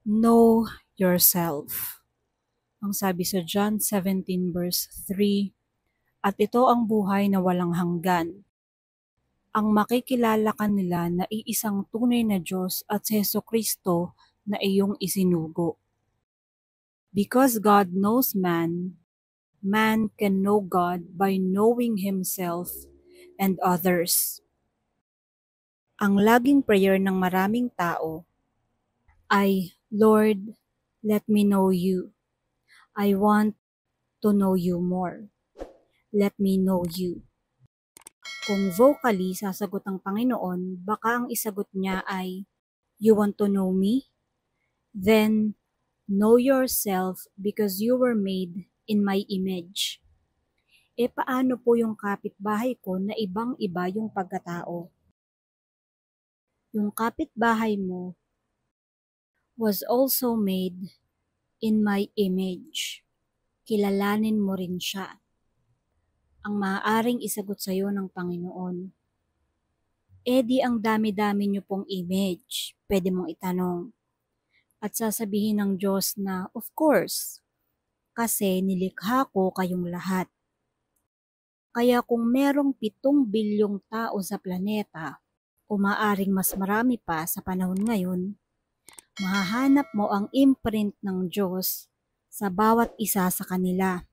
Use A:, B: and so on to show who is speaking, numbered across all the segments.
A: Know yourself. Ang sabi sa John 17 verse 3, at ito ang buhay na walang hanggan. Ang makikilala ka nila na iisang tunay na Diyos at si Jesucristo na iyong isinugo. Because God knows man, man can know God by knowing himself and others. Ang laging prayer ng maraming tao ay, Lord, let me know you. I want to know you more. Let me know you. Kung vocally sasagot ang Panginoon, baka ang isagot niya ay, you want to know me? Then, know yourself because you were made in my image. E paano po yung kapitbahay ko na ibang-iba yung pagkatao? Yung kapitbahay mo was also made in my image. Kilalanin mo rin siya. Ang maaaring isagot sa iyo ng Panginoon. Eh di ang dami-dami niyo pong image, pwede mong itanong. At sasabihin ng Diyos na, of course, kasi nilikha ko kayong lahat. Kaya kung merong 7 bilyong tao sa planeta, o maaring mas marami pa sa panahon ngayon, mahahanap mo ang imprint ng Diyos sa bawat isa sa kanila.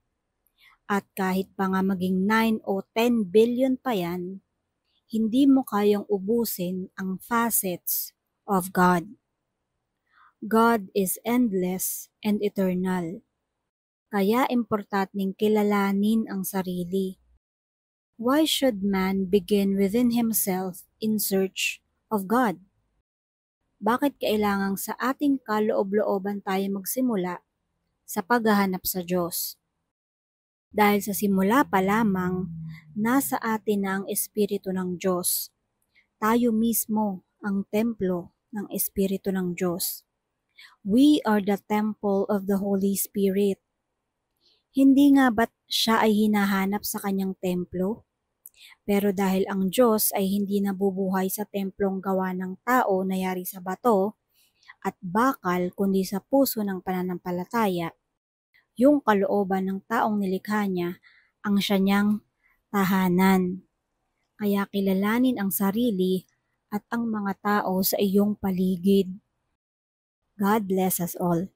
A: At kahit pa nga maging 9 o 10 billion pa yan, hindi mo kayang ubusin ang facets of God. God is endless and eternal. Kaya importanteng kilalanin ang sarili. Why should man begin within himself in search of God? Bakit kailangang sa ating kaloob-looban tayo magsimula sa paghahanap sa Diyos? Dahil sa simula pa lamang, nasa atin na ang Espiritu ng Diyos. Tayo mismo ang templo ng Espiritu ng Diyos. We are the temple of the Holy Spirit. Hindi nga ba't siya ay hinahanap sa kanyang templo? Pero dahil ang Diyos ay hindi nabubuhay sa templong gawa ng tao na yari sa bato at bakal kundi sa puso ng pananampalataya, yung kalooban ng taong nilikha niya ang siya niyang tahanan. Kaya kilalanin ang sarili at ang mga tao sa iyong paligid. God bless us all.